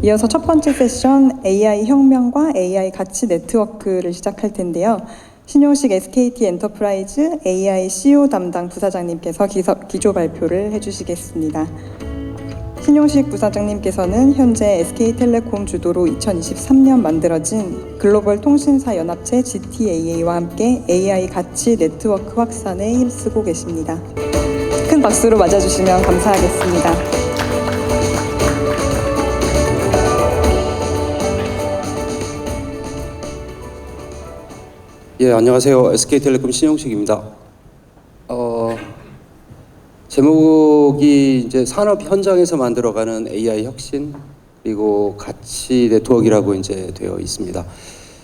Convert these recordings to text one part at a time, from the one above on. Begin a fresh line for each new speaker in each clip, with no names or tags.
이어서 첫 번째 세션 AI 혁명과 AI 가치 네트워크를 시작할 텐데요. 신용식 SKT 엔터프라이즈 AI CEO 담당 부사장님께서 기조 발표를 해주시겠습니다. 신용식 부사장님께서는 현재 SK텔레콤 주도로 2023년 만들어진 글로벌 통신사 연합체 GTAA와 함께 AI 가치 네트워크 확산에 힘쓰고 계십니다. 큰 박수로 맞아주시면 감사하겠습니다.
예, 안녕하세요. SK텔레콤 신용식입니다. 제목이 이제 산업 현장에서 만들어가는 AI 혁신 그리고 가치 네트워크라고 이제 되어 있습니다.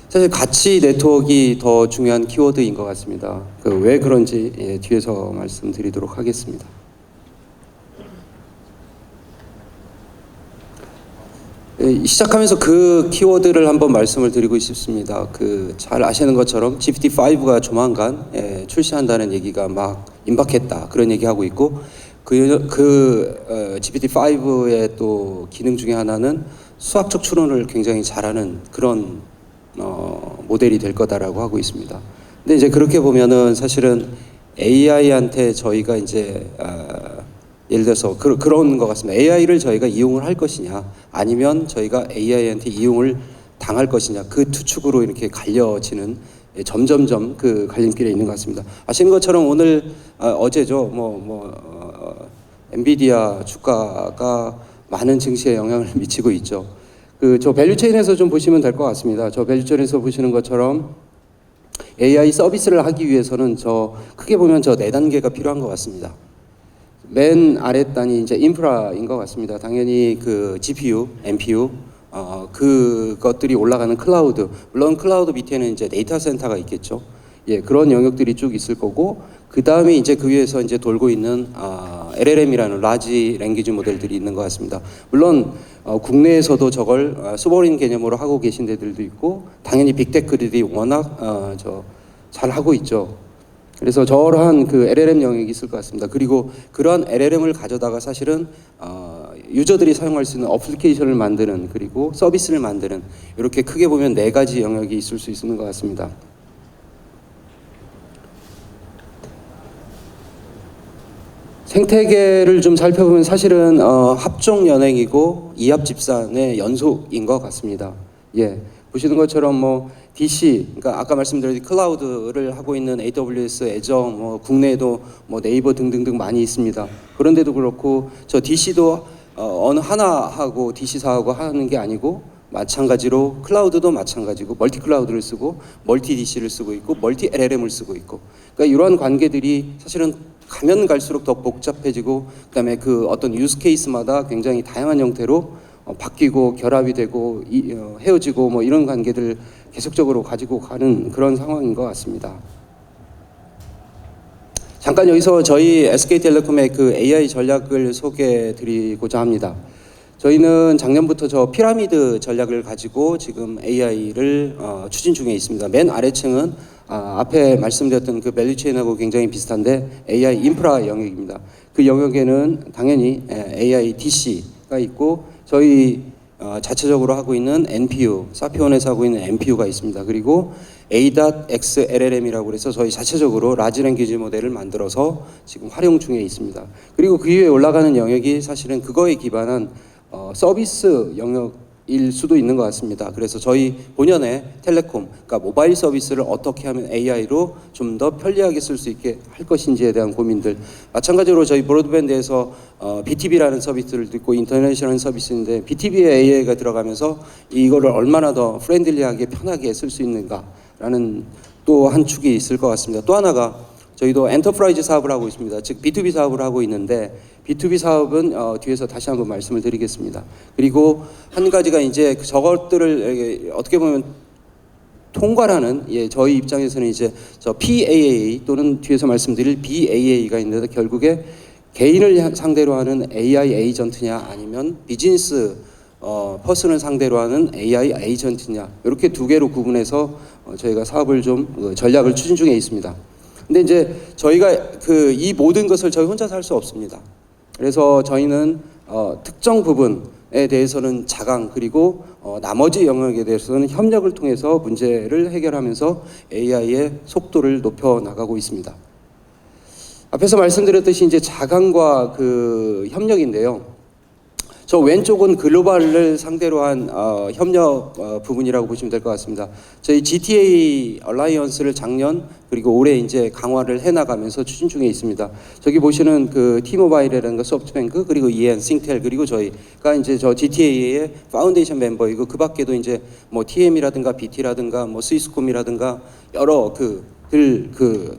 사실 가치 네트워크가 더 중요한 키워드인 것 같습니다. 왜 그런지 뒤에서 말씀드리도록 하겠습니다. 시작하면서 그 키워드를 한번 말씀을 드리고 싶습니다. 잘 아시는 것처럼 GPT-5가 조만간 출시한다는 얘기가 막 임박했다 그런 얘기하고 있고 GPT-5의 또 기능 중에 하나는 수학적 추론을 굉장히 잘하는 그런 모델이 될 거다라고 하고 있습니다. 근데 이제 그렇게 보면은 사실은 AI한테 저희가 이제 예를 들어서 그런 것 같습니다. AI를 저희가 이용을 할 것이냐 아니면 저희가 AI한테 이용을 당할 것이냐 그 두 축으로 이렇게 갈려지는 점점점 그 갈림길에 있는 것 같습니다. 아시는 것처럼 오늘 어제죠 엔비디아 주가가 많은 증시에 영향을 미치고 있죠. 저 밸류체인에서 좀 보시면 될 것 같습니다. 저 밸류체인에서 보시는 것처럼 AI 서비스를 하기 위해서는 크게 보면 저 4단계가 필요한 것 같습니다. 맨 아랫단이 이제 인프라인 것 같습니다. 당연히 GPU, NPU, 그것들이 올라가는 클라우드, 물론 클라우드 밑에는 이제 데이터 센터가 있겠죠. 예, 그런 영역들이 쭉 있을 거고, 그 다음에 이제 그 위에서 이제 돌고 있는 LLM이라는 라지 랭귀지 모델들이 있는 것 같습니다. 물론 국내에서도 저걸 소버린 개념으로 하고 계신 데들도 있고, 당연히 빅테크들이 워낙 잘 하고 있죠. 그래서 저러한 LLM 영역이 있을 것 같습니다. 그리고 그러한 LLM을 가져다가 사실은 유저들이 사용할 수 있는 어플리케이션을 만드는 그리고 서비스를 만드는 이렇게 크게 보면 4가지 영역이 있을 수 있는 것 같습니다. 생태계를 좀 살펴보면 사실은 합종 연행이고 이합집산의 연속인 것 같습니다. 예, 보시는 것처럼 DC, 그러니까 아까 말씀드린 클라우드를 하고 있는 AWS, 애저, 국내에도 네이버 등등등 많이 있습니다. 그런데도 그렇고 저 DC도 어느 하나하고 DC사하고 하는 게 아니고 마찬가지로 클라우드도 마찬가지고 멀티 클라우드를 쓰고 멀티 DC를 쓰고 있고 멀티 LLM을 쓰고 있고 그러니까 이러한 관계들이 사실은 가면 갈수록 더 복잡해지고 그다음에 어떤 유스 케이스마다 굉장히 다양한 형태로 바뀌고 결합이 되고 헤어지고 이런 관계들 계속적으로 가지고 가는 그런 상황인 것 같습니다. 잠깐 여기서 저희 SK텔레콤의 AI 전략을 소개해 드리고자 합니다. 저희는 작년부터 저 피라미드 전략을 가지고 지금 AI를 추진 중에 있습니다. 맨 아래층은 앞에 말씀드렸던 밸류체인하고 굉장히 비슷한데 AI 인프라 영역입니다. 그 영역에는 당연히 AI DC가 있고 저희 자체적으로 하고 있는 NPU, 사피온에서 하고 있는 NPU가 있습니다. 그리고 A.X.LLM이라고 해서 저희 자체적으로 라지 랭귀지 모델을 만들어서 지금 활용 중에 있습니다. 그리고 그 위에 올라가는 영역이 사실은 그거에 기반한 서비스 영역일 수도 있는 것 같습니다. 그래서 저희 본연의 텔레콤, 그러니까 모바일 서비스를 어떻게 하면 AI로 좀 더 편리하게 쓸 수 있게 할 것인지에 대한 고민들. 마찬가지로 저희 브로드밴드에서 BTB라는 서비스를 듣고 인터넷이라는 서비스인데 BTB에 AI가 들어가면서 이거를 얼마나 더 프렌들리하게 편하게 쓸 수 있는가라는 또 한 축이 있을 것 같습니다. 또 하나가 저희도 엔터프라이즈 사업을 하고 있습니다. 즉 B2B 사업을 하고 있는데 B2B 사업은 뒤에서 다시 한번 말씀을 드리겠습니다. 그리고 한 가지가 이제 저것들을 어떻게 보면 통과라는 저희 입장에서는 이제 저 PAA 또는 뒤에서 말씀드릴 BAA가 있는데 결국에 개인을 상대로 하는 AI 에이전트냐 아니면 비즈니스 퍼슨을 상대로 하는 AI 에이전트냐 이렇게 두 개로 구분해서 저희가 사업을 좀 전략을 추진 중에 있습니다. 근데 이제 저희가 이 모든 것을 저희 혼자서 할 수 없습니다. 그래서 저희는 특정 부분에 대해서는 자강, 그리고 나머지 영역에 대해서는 협력을 통해서 문제를 해결하면서 AI의 속도를 높여 나가고 있습니다. 앞에서 말씀드렸듯이 이제 자강과 그 협력인데요. 저 왼쪽은 글로벌을 상대로 한 협력 부분이라고 보시면 될 것 같습니다. 저희 GTA 얼라이언스를 작년 그리고 올해 이제 강화를 해나가면서 추진 중에 있습니다. 저기 보시는 그 T모바일이라든가 소프트뱅크 그리고 EN, 싱텔 그리고 저희가 이제 저 GTA의 파운데이션 멤버이고 그 밖에도 이제 뭐 TM이라든가 BT라든가 뭐 스위스콤이라든가 여러 그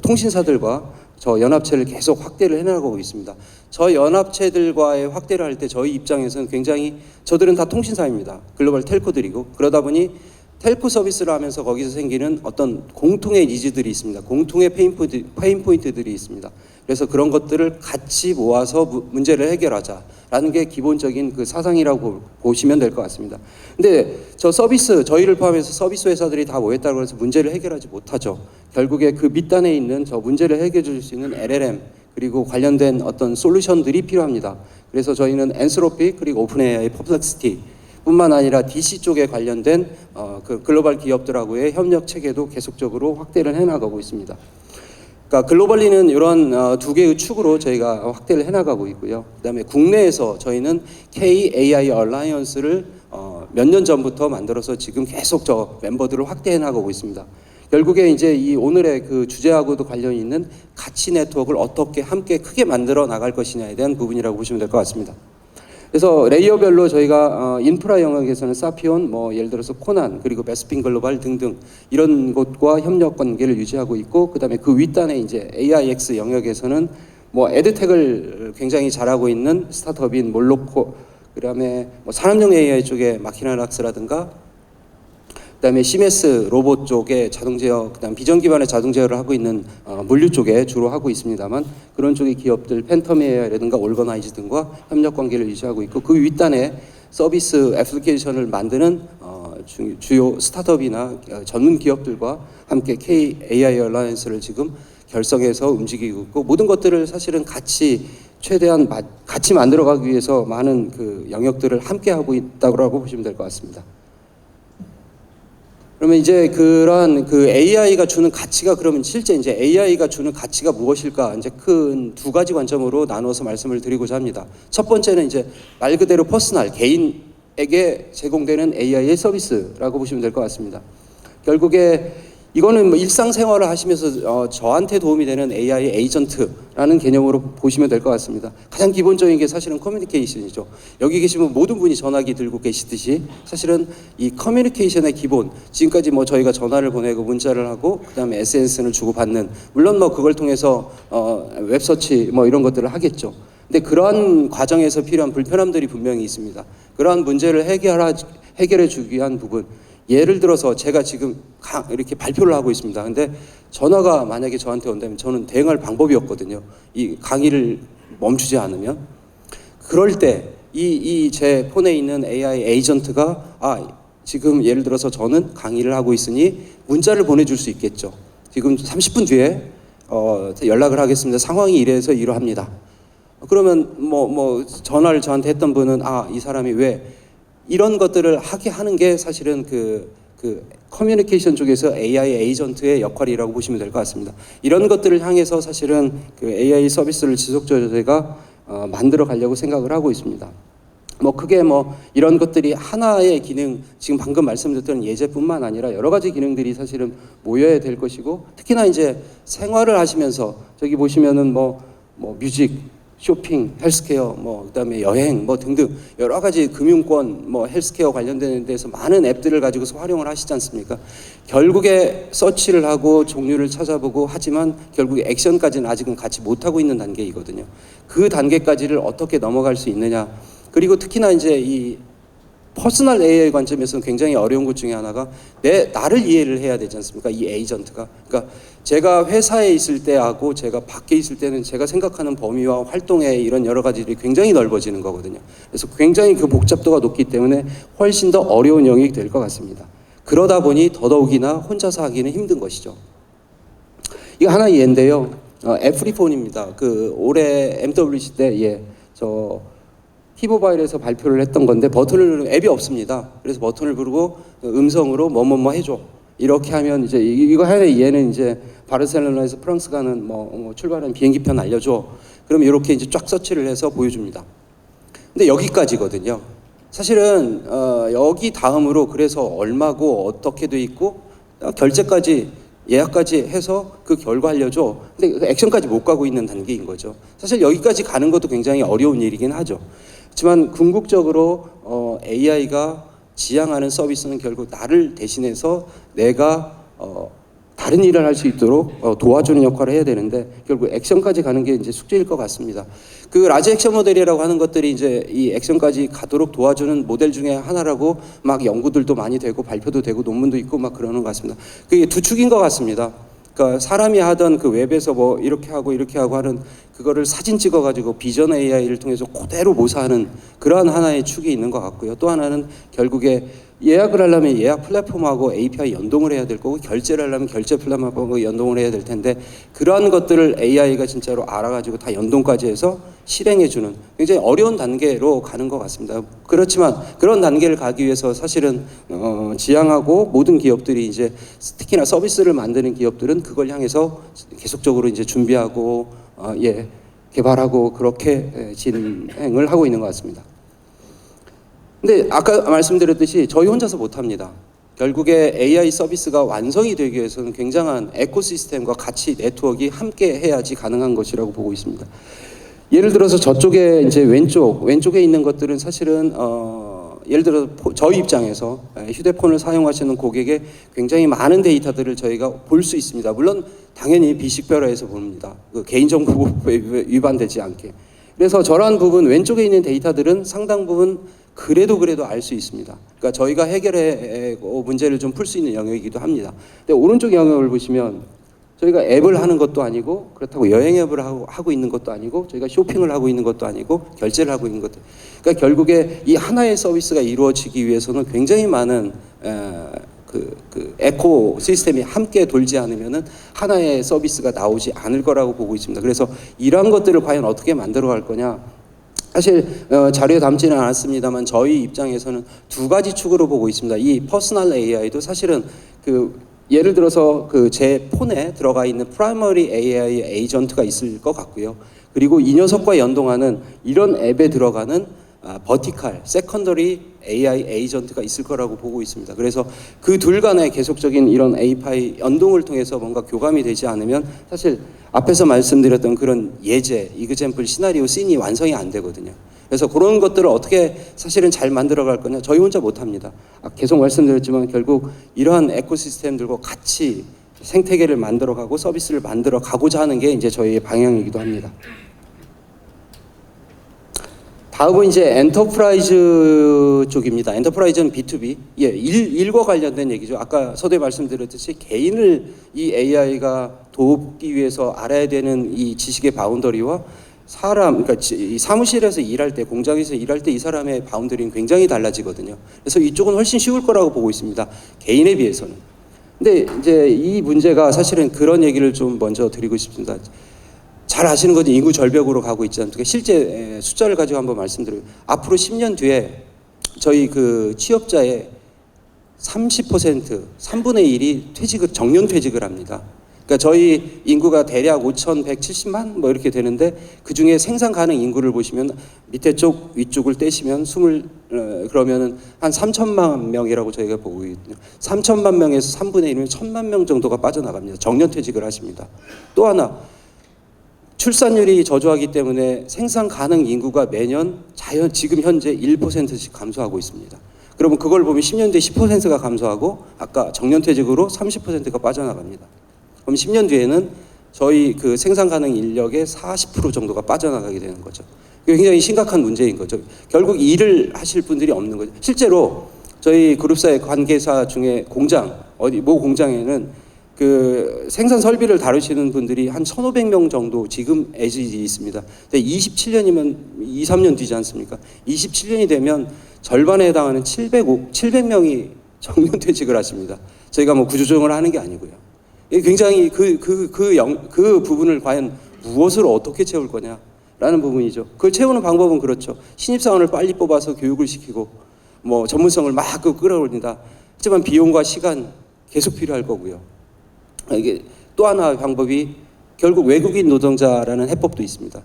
통신사들과 저 연합체를 계속 확대를 해나가고 있습니다. 저 연합체들과의 확대를 할 때 저희 입장에서는 굉장히 저들은 다 통신사입니다. 글로벌 텔코들이고 그러다 보니 텔코 서비스를 하면서 거기서 생기는 어떤 공통의 니즈들이 있습니다. 공통의 페인 포인트들이 있습니다. 그래서 그런 것들을 같이 모아서 문제를 해결하자라는 게 기본적인 그 사상이라고 보시면 될 것 같습니다. 근데 저 서비스, 저희를 포함해서 서비스 회사들이 다 모였다고 해서 문제를 해결하지 못하죠. 결국에 그 밑단에 있는 저 문제를 해결해 줄 수 있는 LLM 그리고 관련된 어떤 솔루션들이 필요합니다. 그래서 저희는 엔스로픽 그리고 오픈 AI 퍼플렉시티 뿐만 아니라 DC 쪽에 관련된 그 글로벌 기업들하고의 협력 체계도 계속적으로 확대를 해나가고 있습니다. 그러니까 글로벌리는 이런 두 개의 축으로 저희가 확대를 해나가고 있고요. 그다음에 국내에서 저희는 K-AI 얼라이언스를 몇 년 전부터 만들어서 지금 계속 저 멤버들을 확대해 나가고 있습니다. 결국에 이제 이 오늘의 그 주제하고도 관련이 있는 가치 네트워크를 어떻게 함께 크게 만들어 나갈 것이냐에 대한 부분이라고 보시면 될 것 같습니다. 그래서 레이어별로 저희가 인프라 영역에서는 사피온, 뭐 예를 들어서 코난, 그리고 베스핀 글로벌 등등 이런 곳과 협력 관계를 유지하고 있고, 그다음에 그 윗단에 이제 AIX 영역에서는 뭐 에드텍을 굉장히 잘하고 있는 스타트업인 몰로코, 그다음에 뭐 산업용 AI 쪽에 마키나락스라든가, 그다음에 시메스 로봇 쪽에 자동 제어, 그다음 비전 기반의 자동 제어를 하고 있는 물류 쪽에 주로 하고 있습니다만, 그런 쪽의 기업들 팬텀 AI라든가 올거나이즈 등과 협력 관계를 유지하고 있고, 그 윗단에 서비스 애플리케이션을 만드는 주요 스타트업이나 전문 기업들과 함께 K-AI 얼라이언스를 지금 결성해서 움직이고 있고, 모든 것들을 사실은 최대한 같이 만들어가기 위해서 많은 그 영역들을 함께 하고 있다고 보시면 될 것 같습니다. 그러면 이제 그러한 그 AI가 주는 가치가, 그러면 실제 이제 AI가 주는 가치가 무엇일까? 이제 큰 두 가지 관점으로 나눠서 말씀을 드리고자 합니다. 첫 번째는 이제 말 그대로 퍼스널, 개인에게 제공되는 AI의 서비스라고 보시면 될 것 같습니다. 결국에 이거는 뭐 일상생활을 하시면서 저한테 도움이 되는 AI 에이전트라는 개념으로 보시면 될 것 같습니다. 가장 기본적인 게 사실은 커뮤니케이션이죠. 여기 계시면 모든 분이 전화기 들고 계시듯이 사실은 이 커뮤니케이션의 기본, 지금까지 뭐 저희가 전화를 보내고 문자를 하고 그다음에 SNS를 주고받는, 물론 뭐 그걸 통해서 웹서치 뭐 이런 것들을 하겠죠. 근데 그러한 과정에서 필요한 불편함들이 분명히 있습니다. 그러한 문제를 해결해 주기 위한 부분, 예를 들어서 제가 지금 이렇게 발표를 하고 있습니다. 근데 전화가 만약에 저한테 온다면 저는 대응할 방법이 없거든요. 이 강의를 멈추지 않으면. 그럴 때 이 제 폰에 있는 AI 에이전트가 지금 예를 들어서 저는 강의를 하고 있으니 문자를 보내줄 수 있겠죠. 지금 30분 뒤에 연락을 하겠습니다. 상황이 이래서 이러합니다. 그러면 뭐 전화를 저한테 했던 분은 이 사람이 왜 이런 것들을 하게 하는 게 사실은 그 커뮤니케이션 쪽에서 AI 에이전트의 역할이라고 보시면 될 것 같습니다. 이런 것들을 향해서 사실은 그 AI 서비스를 지속적으로 저희가 만들어 가려고 생각을 하고 있습니다. 뭐 크게 뭐 이런 것들이 하나의 기능, 지금 방금 말씀드렸던 예제뿐만 아니라 여러 가지 기능들이 사실은 모여야 될 것이고, 특히나 이제 생활을 하시면서 저기 보시면은 뭐 뮤직, 쇼핑, 헬스케어, 그다음에 여행, 등등 여러 가지 금융권, 헬스케어 관련된 데서 많은 앱들을 가지고서 활용을 하시지 않습니까? 결국에 서치를 하고 종류를 찾아보고 하지만 결국에 액션까지는 아직은 같이 못하고 있는 단계이거든요. 그 단계까지를 어떻게 넘어갈 수 있느냐. 그리고 특히나 이제 이 퍼스널 AI 관점에서는 굉장히 어려운 것 중에 하나가 나를 이해를 해야 되지 않습니까? 이 에이전트가. 그러니까 제가 회사에 있을 때하고 제가 밖에 있을 때는 제가 생각하는 범위와 활동의 이런 여러 가지들이 굉장히 넓어지는 거거든요. 그래서 굉장히 그 복잡도가 높기 때문에 훨씬 더 어려운 영역이 될 것 같습니다. 그러다 보니 더더욱이나 혼자서 하기는 힘든 것이죠. 이거 하나 예인데요. 애플리폰입니다. 그 올해 MWC 때 T모바일에서 발표를 했던 건데 버튼을 누르면 앱이 없습니다. 그래서 버튼을 누르고 음성으로 뭐뭐뭐 해줘. 이렇게 하면 이제 이거 하는데 얘는 이제 바르셀로나에서 프랑스 가는 뭐 출발하는 비행기편 알려줘. 그럼 이렇게 이제 쫙 서치를 해서 보여줍니다. 근데 여기까지거든요. 사실은 여기 다음으로 그래서 얼마고 어떻게 돼 있고 결제까지 예약까지 해서 그 결과 알려줘. 근데 그 액션까지 못 가고 있는 단계인 거죠. 사실 여기까지 가는 것도 굉장히 어려운 일이긴 하죠. 하지만 궁극적으로 AI가 지향하는 서비스는 결국 나를 대신해서 내가 다른 일을 할 수 있도록 도와주는 역할을 해야 되는데 결국 액션까지 가는 게 이제 숙제일 것 같습니다. 그 라지 액션 모델이라고 하는 것들이 이제 이 액션까지 가도록 도와주는 모델 중에 하나라고 막 연구들도 많이 되고 발표도 되고 논문도 있고 막 그러는 것 같습니다. 그게 두 축인 것 같습니다. 그러니까 사람이 하던 그 웹에서 뭐 이렇게 하고 하는 그거를 사진 찍어가지고 비전 AI를 통해서 그대로 모사하는 그러한 하나의 축이 있는 것 같고요. 또 하나는 결국에 예약을 하려면 예약 플랫폼하고 API 연동을 해야 될 거고 결제를 하려면 결제 플랫폼하고 연동을 해야 될 텐데 그러한 것들을 AI가 진짜로 알아가지고 다 연동까지 해서 실행해주는 굉장히 어려운 단계로 가는 것 같습니다. 그렇지만 그런 단계를 가기 위해서 사실은 지향하고 모든 기업들이 이제 특히나 서비스를 만드는 기업들은 그걸 향해서 계속적으로 이제 준비하고 개발하고 그렇게 진행을 하고 있는 것 같습니다. 근데 아까 말씀드렸듯이 저희 혼자서 못합니다. 결국에 AI 서비스가 완성이 되기 위해서는 굉장한 에코시스템과 같이 네트워크가 함께 해야지 가능한 것이라고 보고 있습니다. 예를 들어서 저쪽에 이제 왼쪽에 있는 것들은 사실은 예를 들어 저희 입장에서 휴대폰을 사용하시는 고객의 굉장히 많은 데이터들을 저희가 볼 수 있습니다. 물론 당연히 비식별화해서 봅니다. 그 개인정보보호법에 위반되지 않게. 그래서 저러한 부분 왼쪽에 있는 데이터들은 상당 부분 그래도 알 수 있습니다. 그러니까 저희가 해결해 문제를 좀 풀 수 있는 영역이기도 합니다. 근데 오른쪽 영역을 보시면 저희가 앱을 하는 것도 아니고 그렇다고 여행 앱을 하고 있는 것도 아니고 저희가 쇼핑을 하고 있는 것도 아니고 결제를 하고 있는 것도 그러니까 결국에 이 하나의 서비스가 이루어지기 위해서는 굉장히 많은 그 에코 시스템이 함께 돌지 않으면은 하나의 서비스가 나오지 않을 거라고 보고 있습니다. 그래서 이러한 것들을 과연 어떻게 만들어 갈 거냐? 사실 자료에 담지는 않았습니다만 저희 입장에서는 두 가지 축으로 보고 있습니다. 이 퍼스널 AI도 사실은 예를 들어서 제 폰에 들어가 있는 프라이머리 AI 에이전트가 있을 것 같고요. 그리고 이 녀석과 연동하는 이런 앱에 들어가는 버티칼, 세컨더리 AI 에이전트가 있을 거라고 보고 있습니다. 그래서 그 둘 간의 계속적인 이런 API 연동을 통해서 뭔가 교감이 되지 않으면 사실 앞에서 말씀드렸던 그런 예제, 이그젬플, 시나리오, 씬이 완성이 안 되거든요. 그래서 그런 것들을 어떻게 사실은 잘 만들어 갈 거냐 저희 혼자 못합니다. 계속 말씀드렸지만 결국 이러한 에코시스템들과 같이 생태계를 만들어가고 서비스를 만들어 가고자 하는 게 이제 저희의 방향이기도 합니다. 다음은 이제 엔터프라이즈 쪽입니다. 엔터프라이즈는 B2B, 일과 관련된 얘기죠. 아까 서두에 말씀드렸듯이 개인을 이 AI가 돕기 위해서 알아야 되는 이 지식의 바운더리와 그러니까 이 사무실에서 일할 때, 공장에서 일할 때 이 사람의 바운더리는 굉장히 달라지거든요. 그래서 이쪽은 훨씬 쉬울 거라고 보고 있습니다. 개인에 비해서는. 근데 이제 이 문제가 사실은 그런 얘기를 좀 먼저 드리고 싶습니다. 잘 아시는 거죠. 인구 절벽으로 가고 있지 않습니까? 실제 숫자를 가지고 한번 말씀드려요. 앞으로 10년 뒤에 저희 그 취업자의 30%, 3분의 1이 정년 퇴직을 합니다. 그러니까 저희 인구가 대략 5,170만 뭐 이렇게 되는데 그 중에 생산 가능 인구를 보시면 밑에 쪽 위쪽을 떼시면 그러면은 한 3천만 명이라고 저희가 보고 있거든요. 3천만 명에서 3분의 1이면 1,000만 명 정도가 빠져나갑니다. 정년 퇴직을 하십니다. 또 하나 출산율이 저조하기 때문에 생산 가능 인구가 매년 지금 현재 1%씩 감소하고 있습니다. 그러면 그걸 보면 10년 뒤에 10%가 감소하고 아까 정년퇴직으로 30%가 빠져나갑니다. 그럼 10년 뒤에는 저희 그 생산 가능 인력의 40% 정도가 빠져나가게 되는 거죠. 굉장히 심각한 문제인 거죠. 결국 일을 하실 분들이 없는 거죠. 실제로 저희 그룹사의 관계사 중에 모 공장에는 그 생산 설비를 다루시는 분들이 한 1,500명 정도 지금 애직이 있습니다. 근데 27년이면 2, 3년 뒤지 않습니까? 27년이 되면 절반에 해당하는 700명이 정년퇴직을 하십니다. 저희가 뭐 구조조정을 하는 게 아니고요. 굉장히 그 부분을 과연 무엇으로 어떻게 채울 거냐. 라는 부분이죠. 그걸 채우는 방법은 그렇죠. 신입사원을 빨리 뽑아서 교육을 시키고 뭐 전문성을 막 끌어올린다. 하지만 비용과 시간 계속 필요할 거고요. 이게 또 하나 방법이 결국 외국인 노동자라는 해법도 있습니다.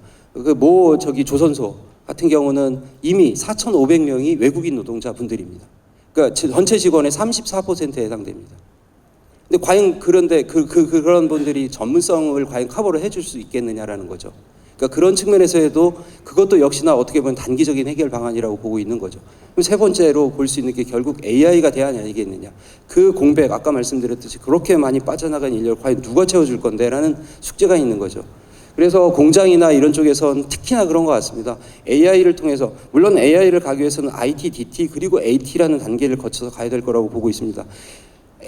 조선소 같은 경우는 이미 4,500명이 외국인 노동자분들입니다. 그러니까 전체 직원의 34%에 해당됩니다. 근데 과연 그런 분들이 전문성을 과연 커버를 해줄 수 있겠느냐라는 거죠. 그러니까 그런 측면에서 해도 그것도 역시나 어떻게 보면 단기적인 해결 방안이라고 보고 있는 거죠. 그럼 세 번째로 볼 수 있는 게 결국 AI가 대안이 아니겠느냐. 그 공백, 아까 말씀드렸듯이 그렇게 많이 빠져나간 인력을 과연 누가 채워줄 건데라는 숙제가 있는 거죠. 그래서 공장이나 이런 쪽에서는 특히나 그런 것 같습니다. AI를 통해서, 물론 AI를 가기 위해서는 IT, DT 그리고 AT라는 단계를 거쳐서 가야 될 거라고 보고 있습니다.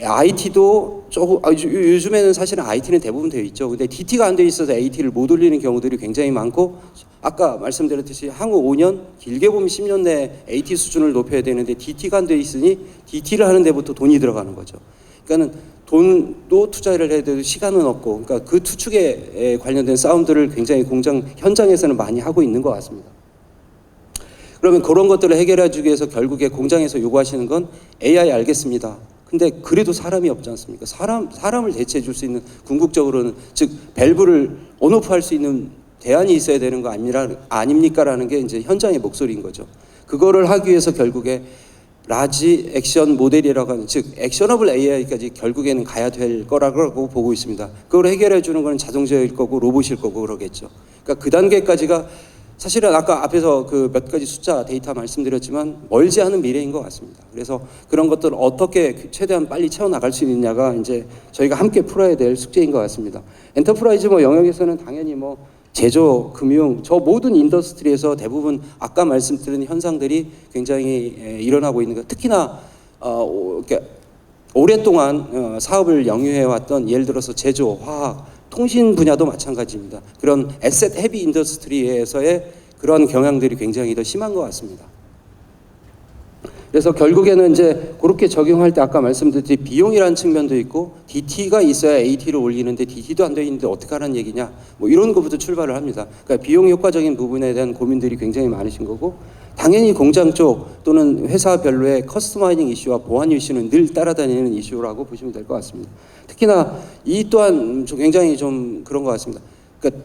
IT도 요즘에는 사실은 IT는 대부분 되어 있죠. 근데 DT가 안 돼 있어서 AT를 못 올리는 경우들이 굉장히 많고, 아까 말씀드렸듯이 향후 5년, 길게 보면 10년 내에 AT 수준을 높여야 되는데 DT가 안 돼 있으니 DT를 하는 데부터 돈이 들어가는 거죠. 그러니까는 돈도 투자를 해야 돼도 시간은 없고, 그러니까 그 투축에 관련된 싸움들을 굉장히 공장 현장에서는 많이 하고 있는 것 같습니다. 그러면 그런 것들을 해결해 주기 위해서 결국에 공장에서 요구하시는 건 AI 알겠습니다. 근데 그래도 사람이 없지 않습니까? 사람을 대체해 줄 수 있는, 궁극적으로는 즉 밸브를 온오프 할 수 있는 대안이 있어야 되는 거 아닙니까라는 게 이제 현장의 목소리인 거죠. 그거를 하기 위해서 결국에 라지 액션 모델이라고 하는, 즉 액셔너블 AI까지 결국에는 가야 될 거라고 보고 있습니다. 그걸 해결해 주는 건 자동차일 거고 로봇일 거고 그러겠죠. 그러니까 그 단계까지가 사실은 아까 앞에서 그 몇 가지 숫자 데이터 말씀드렸지만 멀지 않은 미래인 것 같습니다. 그래서 그런 것들을 어떻게 최대한 빨리 채워나갈 수 있느냐가 이제 저희가 함께 풀어야 될 숙제인 것 같습니다. 엔터프라이즈 영역에서는 당연히 제조, 금융, 저 모든 인더스트리에서 대부분 아까 말씀드린 현상들이 굉장히 일어나고 있는 것. 특히나 오랫동안 사업을 영위해왔던, 예를 들어서 제조, 화학, 통신 분야도 마찬가지입니다. 그런 에셋 헤비 인더스트리에서의 그런 경향들이 굉장히 더 심한 것 같습니다. 그래서 결국에는 이제 그렇게 적용할 때 아까 말씀드렸듯이 비용이라는 측면도 있고, DT가 있어야 AT를 올리는데 DT도 안 돼 있는데 어떻게 하라는 얘기냐, 이런 것부터 출발을 합니다. 그러니까 비용 효과적인 부분에 대한 고민들이 굉장히 많으신 거고, 당연히 공장 쪽 또는 회사별로의 커스터마이징 이슈와 보안 이슈는 늘 따라다니는 이슈라고 보시면 될 것 같습니다. 특히나 이 또한 굉장히 좀 그런 것 같습니다. 그러니까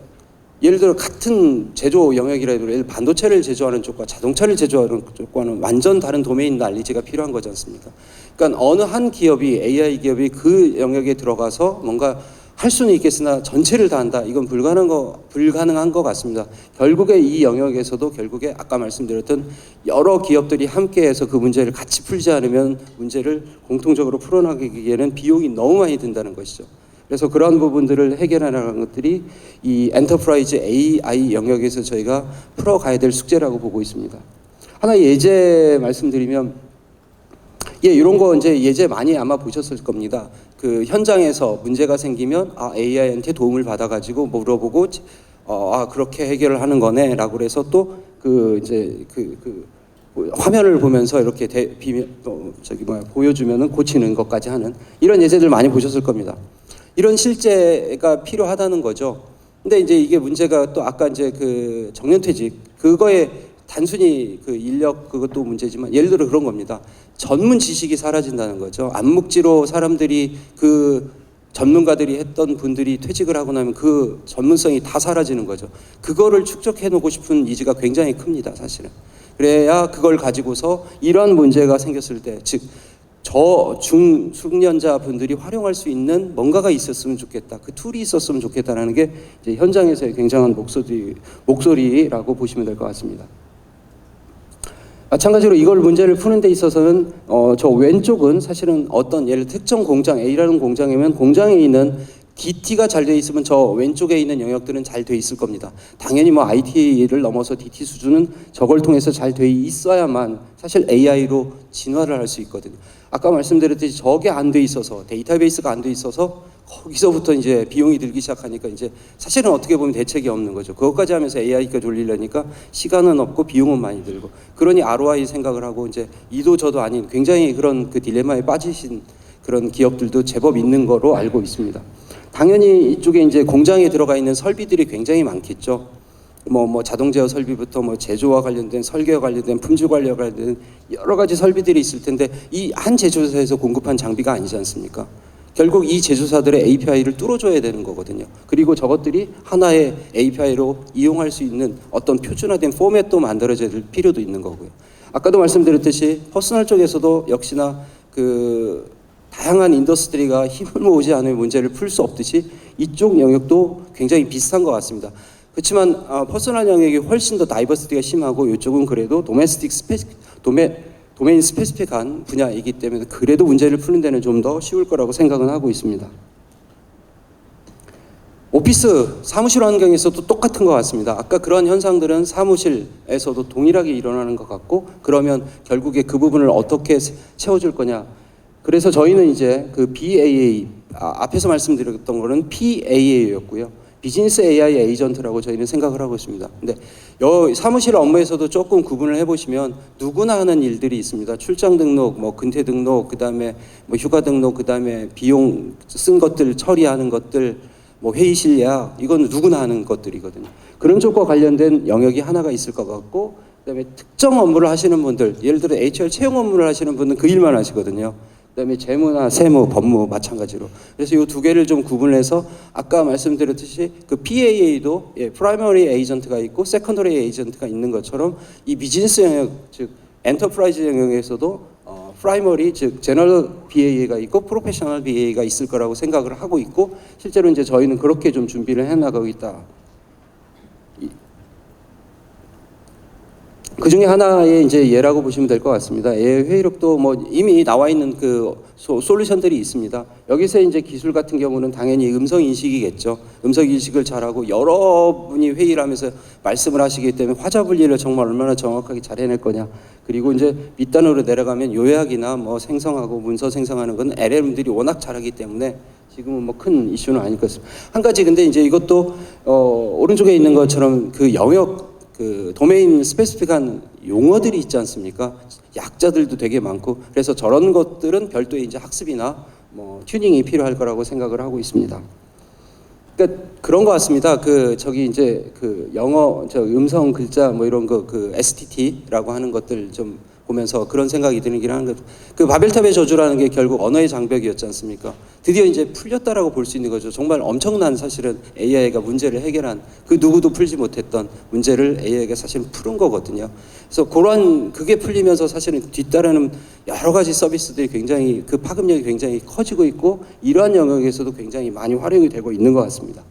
예를 들어 같은 제조 영역이라도 예를 반도체를 제조하는 쪽과 자동차를 제조하는 쪽과는 완전 다른 도메인 난리지가 필요한 거지 않습니까? 그러니까 어느 한 기업이, AI 기업이 그 영역에 들어가서 뭔가 할 수는 있겠으나 전체를 다 한다, 이건 불가능한 것 같습니다. 결국에 이 영역에서도 결국에 아까 말씀드렸던 여러 기업들이 함께해서 그 문제를 같이 풀지 않으면 문제를 공통적으로 풀어나가기에는 비용이 너무 많이 든다는 것이죠. 그래서 그러한 부분들을 해결하는 것들이 이 엔터프라이즈 AI 영역에서 저희가 풀어가야 될 숙제라고 보고 있습니다. 하나 예제 말씀드리면, 이런 거 이제 예제 많이 아마 보셨을 겁니다. 그 현장에서 문제가 생기면 AI한테 도움을 받아가지고 물어보고 그렇게 해결을 하는 거네라고 그래서 또 화면을 보면서 이렇게 보여주면은 고치는 것까지 하는 이런 예제들 많이 보셨을 겁니다. 이런 실제가 필요하다는 거죠. 근데 이제 이게 문제가 또 아까 이제 그 정년퇴직 그거에 단순히 그 인력 그것도 문제지만, 예를 들어 그런 겁니다. 전문 지식이 사라진다는 거죠. 암묵지로 사람들이 그 전문가들이 했던 분들이 퇴직을 하고 나면 그 전문성이 다 사라지는 거죠. 그거를 축적해 놓고 싶은 니즈가 굉장히 큽니다, 사실은. 그래야 그걸 가지고서 이런 문제가 생겼을 때, 즉 중숙련자 분들이 활용할 수 있는 뭔가가 있었으면 좋겠다, 그 툴이 있었으면 좋겠다라는 게 이제 현장에서의 굉장한 목소리라고 보시면 될 것 같습니다. 마찬가지로 이걸 문제를 푸는 데 있어서는 저 왼쪽은 사실은 어떤 예를 특정 공장, A라는 공장이면 공장에 있는 DT가 잘 돼 있으면 저 왼쪽에 있는 영역들은 잘 돼 있을 겁니다. 당연히 IT를 넘어서 DT 수준은 저걸 통해서 잘 돼 있어야만 사실 AI로 진화를 할 수 있거든요. 아까 말씀드렸듯이 저게 안 돼 있어서, 데이터베이스가 안 돼 있어서 거기서부터 이제 비용이 들기 시작하니까 이제 사실은 어떻게 보면 대책이 없는 거죠. 그것까지 하면서 AI까지 올리려니까 시간은 없고 비용은 많이 들고, 그러니 ROI 생각을 하고 이제 이도 저도 아닌 굉장히 그런 그 딜레마에 빠지신 그런 기업들도 제법 있는 거로 알고 있습니다. 당연히 이쪽에 이제 공장에 들어가 있는 설비들이 굉장히 많겠죠. 뭐 자동 제어 설비부터 뭐 제조와 관련된 설계와 관련된 품질 관리와 관련된 여러 가지 설비들이 있을 텐데 이 한 제조사에서 공급한 장비가 아니지 않습니까? 결국 이 제조사들의 API를 뚫어줘야 되는 거거든요. 그리고 저것들이 하나의 API로 이용할 수 있는 어떤 표준화된 포맷도 만들어져야 될 필요도 있는 거고요. 아까도 말씀드렸듯이 퍼스널 쪽에서도 역시나 그 다양한 인더스트리가 힘을 모으지 않으면 문제를 풀 수 없듯이 이쪽 영역도 굉장히 비슷한 것 같습니다. 그렇지만 퍼스널 영역이 훨씬 더 다이버시티가 심하고 이쪽은 그래도 도메인 스페시픽한 분야이기 때문에 그래도 문제를 푸는 데는 좀 더 쉬울 거라고 생각은 하고 있습니다. 오피스 사무실 환경에서도 똑같은 것 같습니다. 아까 그런 현상들은 사무실에서도 동일하게 일어나는 것 같고 그러면 결국에 그 부분을 어떻게 채워줄 거냐. 그래서 저희는 이제 그 BAA 앞에서 말씀드렸던 거는 PAA였고요. 비즈니스 AI 에이전트라고 저희는 생각을 하고 있습니다. 근데 사무실 업무에서도 조금 구분을 해보시면 누구나 하는 일들이 있습니다. 출장 등록, 뭐 근태 등록, 그다음에 뭐 휴가 등록, 그다음에 비용 쓴 것들 처리하는 것들, 뭐 회의실 예약, 이건 누구나 하는 것들이거든요. 그런 쪽과 관련된 영역이 하나가 있을 것 같고, 그다음에 특정 업무를 하시는 분들, 예를 들어 HR 채용 업무를 하시는 분은 그 일만 하시거든요. 그다음에 재무나 세무, 법무 마찬가지로. 그래서 이 두 개를 좀 구분해서 아까 말씀드렸듯이 그 PAA도 프라이머리 에이전트가 있고 세컨더리 에이전트가 있는 것처럼 이 비즈니스 영역, 즉 엔터프라이즈 영역에서도 프라이머리 즉 제너럴 BA가 있고 프로페셔널 BA가 있을 거라고 생각을 하고 있고 실제로 이제 저희는 그렇게 좀 준비를 해 나가고 있다. 그 중에 하나의 이제 예라고 보시면 될 것 같습니다. AI 회의록도 뭐 이미 나와 있는 그 솔루션들이 있습니다. 여기서 이제 기술 같은 경우는 당연히 음성 인식이겠죠. 음성 인식을 잘하고 여러분이 회의를 하면서 말씀을 하시기 때문에 화자 분리를 정말 얼마나 정확하게 잘 해낼 거냐. 그리고 이제 밑단으로 내려가면 요약이나 뭐 생성하고 문서 생성하는 건 LLM들이 워낙 잘하기 때문에 지금은 뭐 큰 이슈는 아닐 것 같습니다. 한 가지 근데 이제 이것도 오른쪽에 있는 것처럼 그 영역 그 도메인 스페시픽한 용어들이 있지 않습니까? 약자들도 되게 많고 그래서 저런 것들은 별도의 이제 학습이나 뭐 튜닝이 필요할 거라고 생각을 하고 있습니다. 그러니까 그런 것 같습니다. 그 저기 이제 그 영어 저 음성 글자 뭐 이런 거 그 STT라고 하는 것들 좀 보면서 그런 생각이 드는 하는 것. 그 바벨탑의 저주라는 게 결국 언어의 장벽이었지 않습니까? 드디어 이제 풀렸다라고 볼 수 있는 거죠. 정말 엄청난 사실은 AI가 문제를 해결한 그 누구도 풀지 못했던 문제를 AI가 사실은 푸는 거거든요. 그래서 그런 그게 풀리면서 사실은 뒤따르는 여러 가지 서비스들이 굉장히 그 파급력이 굉장히 커지고 있고 이러한 영역에서도 굉장히 많이 활용이 되고 있는 것 같습니다.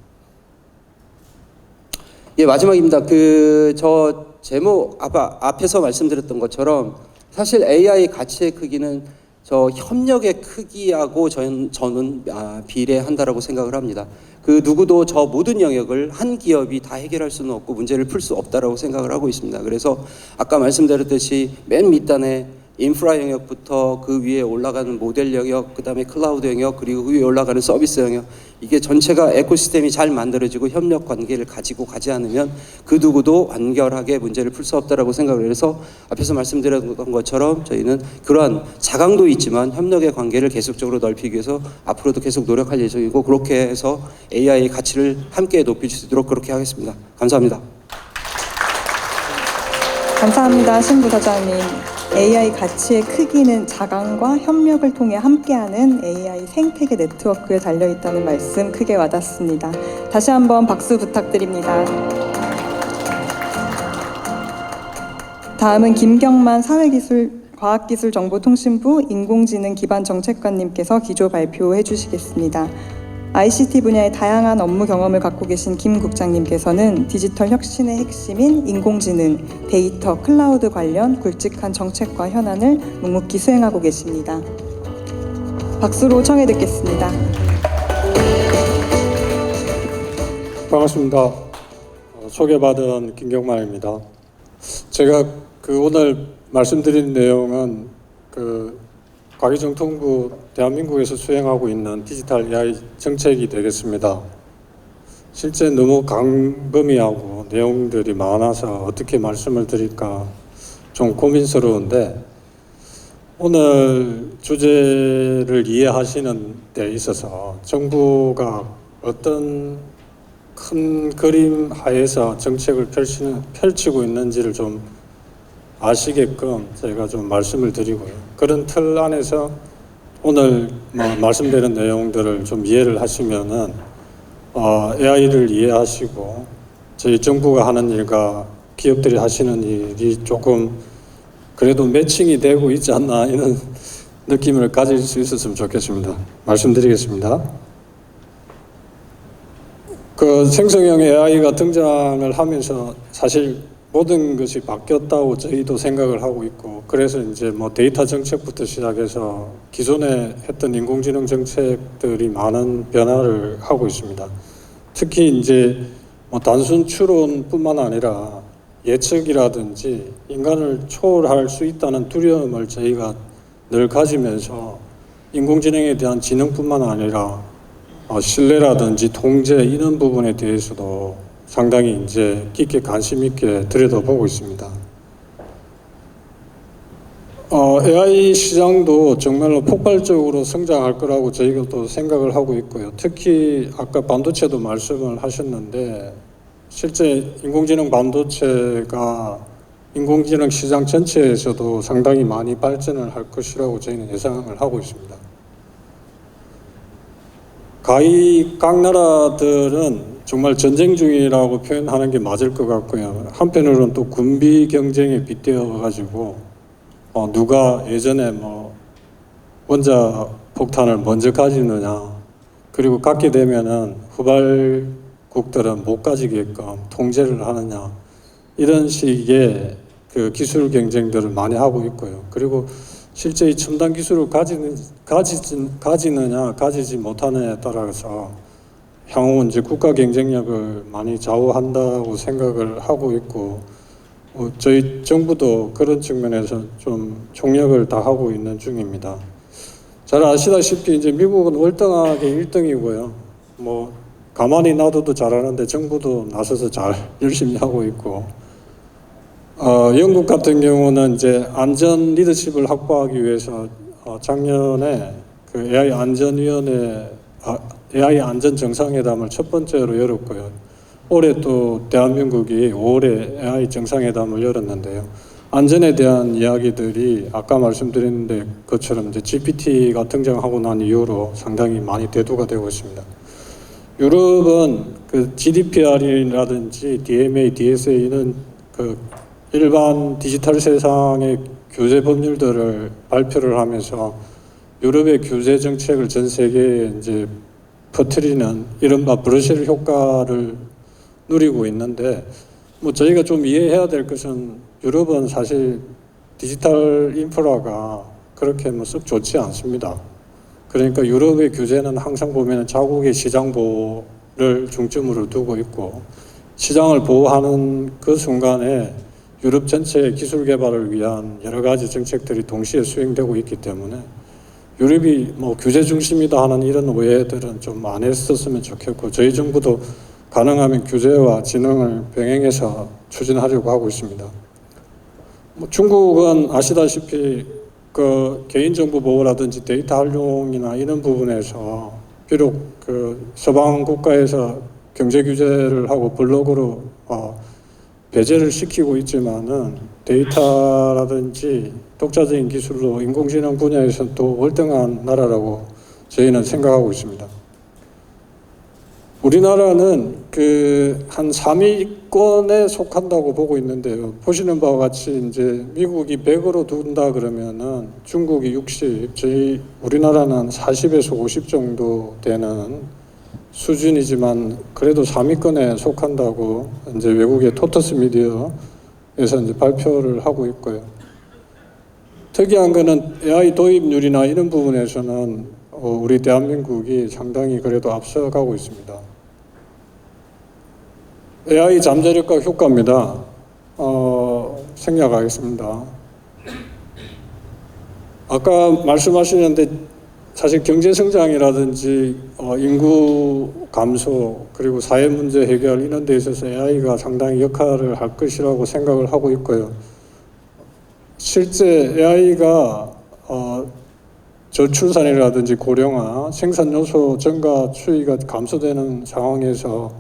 예, 마지막입니다. 그 저 제목 앞에서 말씀드렸던 것처럼 사실 AI 가치의 크기는 저 협력의 크기하고 저는 비례한다라고 생각을 합니다. 그 누구도 저 모든 영역을 한 기업이 다 해결할 수는 없고 문제를 풀 수 없다라고 생각을 하고 있습니다. 그래서 아까 말씀드렸듯이 맨 밑단에 인프라 영역부터 그 위에 올라가는 모델 영역, 그 다음에 클라우드 영역, 그리고 그 위에 올라가는 서비스 영역, 이게 전체가 에코시스템이 잘 만들어지고 협력 관계를 가지고 가지 않으면 그 누구도 완결하게 문제를 풀 수 없다라고 생각을 해서 앞에서 말씀드렸던 것처럼 저희는 그러한 자강도 있지만 협력의 관계를 계속적으로 넓히기 위해서 앞으로도 계속 노력할 예정이고 그렇게 해서 AI의 가치를 함께 높일 수 있도록 그렇게 하겠습니다. 감사합니다.
감사합니다, 신 부사장님. AI 가치의 크기는 자강과 협력을 통해 함께하는 AI 생태계 네트워크에 달려있다는 말씀 크게 와닿습니다. 다시 한번 박수 부탁드립니다. 다음은 김경만 과학기술정보통신부 인공지능기반정책관님께서 기조 발표해 주시겠습니다. ICT 분야의 다양한 업무 경험을 갖고 계신 김 국장님께서는 디지털 혁신의 핵심인 인공지능, 데이터, 클라우드 관련 굵직한 정책과 현안을 묵묵히 수행하고 계십니다. 박수로 청해 듣겠습니다.
반갑습니다. 소개받은 김경만입니다. 제가 오늘 말씀드린 내용은 과기정통부 대한민국에서 수행하고 있는 디지털 AI 정책이 되겠습니다. 실제 너무 광범위하고 내용들이 많아서 어떻게 말씀을 드릴까 좀 고민스러운데 오늘 주제를 이해하시는 데 있어서 정부가 어떤 큰 그림 하에서 정책을 펼치고 있는지를 좀 아시게끔 제가 좀 말씀을 드리고요. 그런 틀 안에서 오늘 말씀드린 내용들을 좀 이해를 하시면은 AI를 이해하시고 저희 정부가 하는 일과 기업들이 하시는 일이 조금 그래도 매칭이 되고 있지 않나 이런 느낌을 가질 수 있었으면 좋겠습니다. 말씀드리겠습니다. 그 생성형 AI가 등장을 하면서 사실 모든 것이 바뀌었다고 저희도 생각을 하고 있고, 그래서 이제 뭐 데이터 정책부터 시작해서 기존에 했던 인공지능 정책들이 많은 변화를 하고 있습니다. 특히 이제 뭐 단순 추론뿐만 아니라 예측이라든지 인간을 초월할 수 있다는 두려움을 저희가 늘 가지면서 인공지능에 대한 지능뿐만 아니라 신뢰라든지 통제 이런 부분에 대해서도 상당히 이제 깊게 관심 있게 들여다보고 있습니다. AI 시장도 정말로 폭발적으로 성장할 거라고 저희가 또 생각을 하고 있고요. 특히 아까 반도체도 말씀을 하셨는데 실제 인공지능 반도체가 인공지능 시장 전체에서도 상당히 많이 발전을 할 것이라고 저희는 예상을 하고 있습니다. 각 나라들은 정말 전쟁 중이라고 표현하는 게 맞을 것 같고요. 한편으로는 또 군비 경쟁에 빗대어 가지고 누가 예전에 뭐 원자 폭탄을 먼저 가지느냐, 그리고 갖게 되면은 후발국들은 못 가지게끔 통제를 하느냐, 이런 식의 그 기술 경쟁들을 많이 하고 있고요. 그리고 실제 이 첨단 기술을 가지느냐 가지지 못하느냐에 따라서 향후 이제 국가 경쟁력을 많이 좌우한다고 생각을 하고 있고, 저희 정부도 그런 측면에서 좀 총력을 다하고 있는 중입니다. 잘 아시다시피 이제 미국은 월등하게 1등이고요. 뭐 가만히 놔둬도 잘하는데 정부도 나서서 잘 열심히 하고 있고, 영국 같은 경우는 이제 안전 리더십을 확보하기 위해서 작년에 그 AI 안전 정상회담을 첫 번째로 열었고요. 올해 또 대한민국이 5월에 AI 정상회담을 열었는데요. 안전에 대한 이야기들이 아까 말씀드린 것처럼 이제 GPT가 등장하고 난 이후로 상당히 많이 대두가 되고 있습니다. 유럽은 그 GDPR이라든지 DMA, DSA는 그 일반 디지털 세상의 규제 법률들을 발표를 하면서 유럽의 규제 정책을 전 세계에 이제 퍼뜨리는 이른바 브러셀 효과를 누리고 있는데, 뭐 저희가 좀 이해해야 될 것은 유럽은 사실 디지털 인프라가 그렇게 뭐 썩 좋지 않습니다. 그러니까 유럽의 규제는 항상 보면 자국의 시장 보호를 중점으로 두고 있고, 시장을 보호하는 그 순간에 유럽 전체의 기술 개발을 위한 여러 가지 정책들이 동시에 수행되고 있기 때문에 유럽이 뭐 규제 중심이다 하는 이런 오해들은 좀 안 했었으면 좋겠고, 저희 정부도 가능하면 규제와 진흥을 병행해서 추진하려고 하고 있습니다. 뭐 중국은 아시다시피 그 개인정보 보호라든지 데이터 활용이나 이런 부분에서 비록 그 서방 국가에서 경제 규제를 하고 블록으로 배제를 시키고 있지만은 데이터라든지 독자적인 기술로 인공지능 분야에서 또 월등한 나라라고 저희는 생각하고 있습니다. 우리나라는 그 한 3위권에 속한다고 보고 있는데요. 보시는 바와 같이 이제 미국이 100으로 둔다 그러면은 중국이 60, 우리나라는 40에서 50 정도 되는 수준이지만 그래도 3위권에 속한다고 이제 외국의 토터스 미디어에서 이제 발표를 하고 있고요. 특이한 거는 AI 도입률이나 이런 부분에서는 우리 대한민국이 상당히 그래도 앞서가고 있습니다. AI 잠재력과 효과입니다. 생략하겠습니다. 아까 말씀하시는데 사실 경제 성장이라든지 인구 감소 그리고 사회 문제 해결 이런 데 있어서 AI가 상당히 역할을 할 것이라고 생각을 하고 있고요. 실제 AI가 저출산이라든지 고령화, 생산 요소 증가 추이가 감소되는 상황에서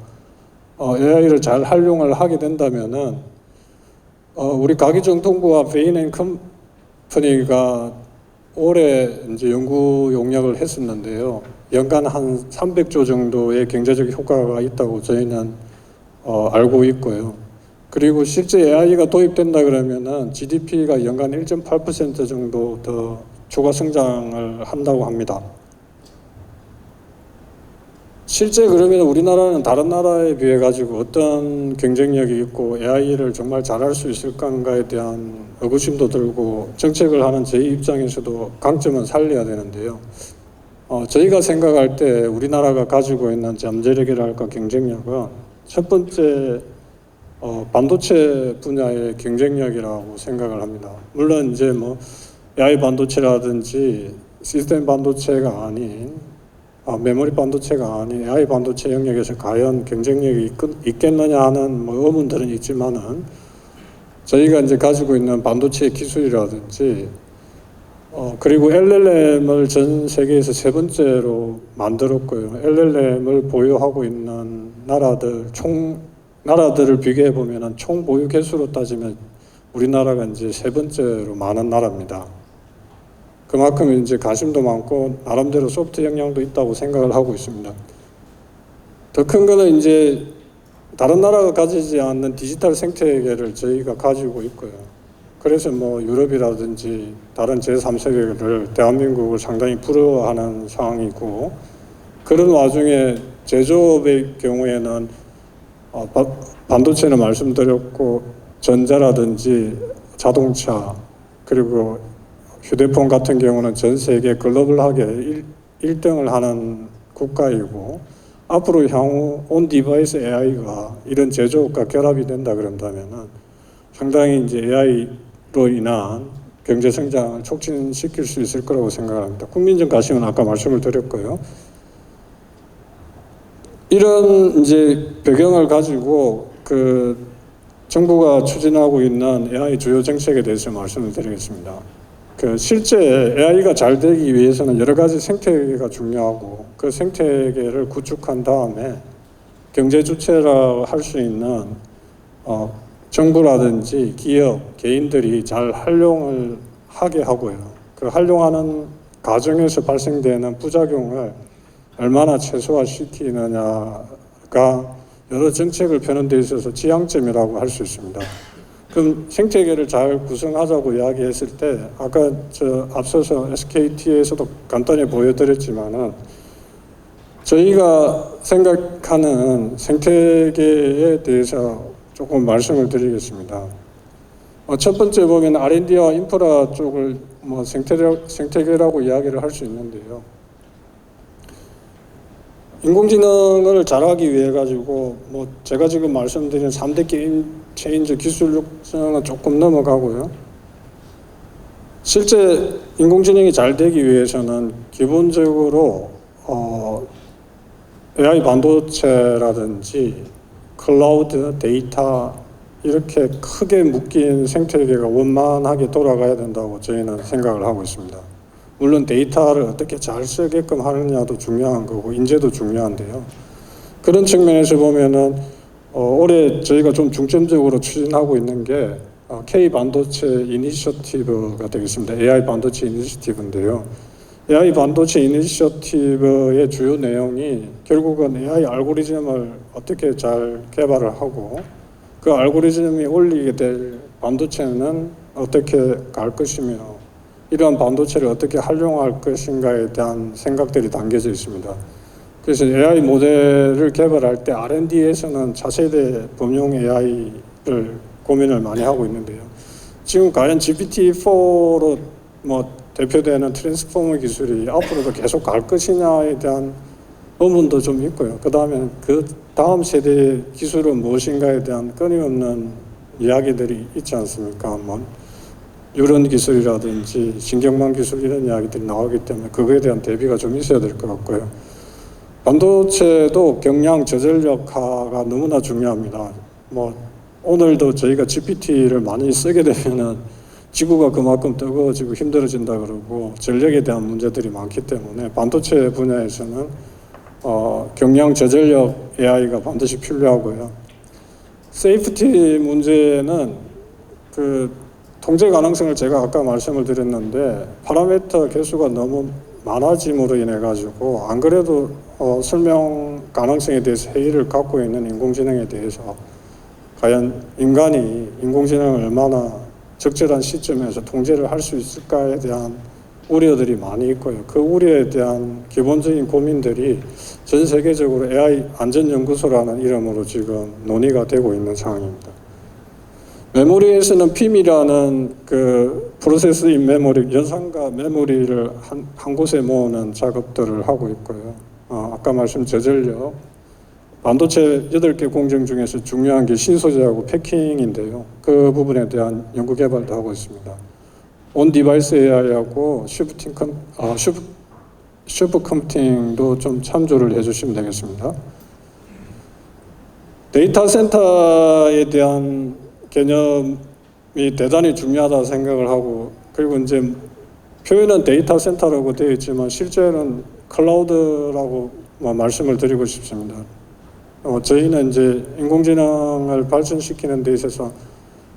AI를 잘 활용을 하게 된다면은 우리 가기정통부와 베인 컴퍼니가 올해 이제 연구 용역을 했었는데요. 연간 한 300조 정도의 경제적 효과가 있다고 저희는 알고 있고요. 그리고 실제 AI가 도입된다 그러면은 GDP가 연간 1.8% 정도 더 추가 성장을 한다고 합니다. 실제 그러면 우리나라는 다른 나라에 비해 가지고 어떤 경쟁력이 있고 AI를 정말 잘할 수 있을까에 대한 의구심도 들고 정책을 하는 저희 입장에서도 강점은 살려야 되는데요. 저희가 생각할 때 우리나라가 가지고 있는 잠재력이랄까 경쟁력은 첫 번째 반도체 분야의 경쟁력이라고 생각을 합니다. 물론 이제 뭐 AI 반도체라든지 시스템 반도체가 아닌 메모리 반도체가 아닌 AI 반도체 영역에서 과연 경쟁력이 있겠느냐 하는 뭐 의문들은 있지만은 저희가 이제 가지고 있는 반도체 기술이라든지 그리고 LLM을 전 세계에서 세 번째로 만들었고요. LLM을 보유하고 있는 나라들을 비교해 보면은 총 보유 개수로 따지면 우리나라가 이제 세 번째로 많은 나라입니다. 그만큼 이제 관심도 많고 나름대로 소프트 역량도 있다고 생각을 하고 있습니다. 더 큰 거는 이제 다른 나라가 가지지 않는 디지털 생태계를 저희가 가지고 있고요. 그래서 뭐 유럽이라든지 다른 제3세계를 대한민국을 상당히 부러워하는 상황이고, 그런 와중에 제조업의 경우에는 반도체는 말씀드렸고 전자라든지 자동차 그리고 휴대폰 같은 경우는 전 세계 글로벌하게 1등을 하는 국가이고, 앞으로 향후 온 디바이스 AI가 이런 제조업과 결합이 된다 그런다면은 상당히 이제 AI로 인한 경제 성장을 촉진시킬 수 있을 거라고 생각합니다. 국민적 가심은 아까 말씀을 드렸고요. 이런 이제 배경을 가지고 정부가 추진하고 있는 AI 주요 정책에 대해서 말씀을 드리겠습니다. 실제 AI가 잘 되기 위해서는 여러 가지 생태계가 중요하고, 그 생태계를 구축한 다음에 경제 주체라 할 수 있는 정부라든지 기업, 개인들이 잘 활용을 하게 하고요. 그 활용하는 과정에서 발생되는 부작용을 얼마나 최소화시키느냐가 여러 정책을 펴는 데 있어서 지향점이라고 할 수 있습니다. 그럼 생태계를 잘 구성하자고 이야기했을 때 아까 앞서서 SKT에서도 간단히 보여드렸지만은 저희가 생각하는 생태계에 대해서 조금 말씀을 드리겠습니다. 첫 번째 보면 R&D와 인프라 쪽을 뭐 생태계라고 이야기를 할 수 있는데요. 인공지능을 잘하기 위해 가지고 뭐 제가 지금 말씀드린 3대 게임 체인저 기술 육성은 조금 넘어가고요. 실제 인공지능이 잘 되기 위해서는 기본적으로 AI 반도체라든지 클라우드, 데이터 이렇게 크게 묶인 생태계가 원만하게 돌아가야 된다고 저희는 생각을 하고 있습니다. 물론 데이터를 어떻게 잘 쓰게끔 하느냐도 중요한 거고 인재도 중요한데요. 그런 측면에서 보면은 올해 저희가 좀 중점적으로 추진하고 있는 게 K 반도체 이니셔티브가 되겠습니다. AI 반도체 이니셔티브인데요. AI 반도체 이니셔티브의 주요 내용이 결국은 AI 알고리즘을 어떻게 잘 개발을 하고 그 알고리즘이 올리게 될 반도체는 어떻게 갈 것이며 이러한 반도체를 어떻게 활용할 것인가에 대한 생각들이 담겨져 있습니다. 그래서 AI 모델을 개발할 때 R&D에서는 차세대 범용 AI를 고민을 많이 하고 있는데요. 지금 과연 GPT-4로 뭐 대표되는 트랜스포머 기술이 앞으로도 계속 갈 것이냐에 대한 의문도 좀 있고요. 그 다음에 그 다음 세대의 기술은 무엇인가에 대한 끊임없는 이야기들이 있지 않습니까? 뭐 뉴런 기술이라든지 신경망 기술 이런 이야기들이 나오기 때문에 그거에 대한 대비가 좀 있어야 될 것 같고요. 반도체도 경량 저전력화가 너무나 중요합니다. 뭐 오늘도 저희가 GPT를 많이 쓰게 되면은 지구가 그만큼 뜨거워지고 힘들어진다 그러고 전력에 대한 문제들이 많기 때문에 반도체 분야에서는 경량 저전력 AI가 반드시 필요하고요. 세이프티 문제는 그 통제 가능성을 제가 아까 말씀을 드렸는데 파라미터 개수가 너무 많아짐으로 인해 가지고 안 그래도 설명 가능성에 대해서 회의를 갖고 있는 인공지능에 대해서 과연 인간이 인공지능을 얼마나 적절한 시점에서 통제를 할 수 있을까에 대한 우려들이 많이 있고요. 그 우려에 대한 기본적인 고민들이 전 세계적으로 AI 안전연구소라는 이름으로 지금 논의가 되고 있는 상황입니다. 메모리에서는 PIM이라는 그 프로세스 인 메모리, 연산과 메모리를 한 곳에 모으는 작업들을 하고 있고요. 아까 말씀 저전력, 반도체 8개 공정 중에서 중요한 게 신소재하고 패킹인데요. 그 부분에 대한 연구 개발도 하고 있습니다. 온 디바이스 AI하고 슈퍼 컴퓨팅도 좀 참조를 해주시면 되겠습니다. 데이터 센터에 대한 개념이 대단히 중요하다 생각을 하고, 그리고 이제 표현은 데이터 센터라고 되어 있지만 실제는 클라우드라고 말씀을 드리고 싶습니다. 저희는 이제 인공지능을 발전시키는 데 있어서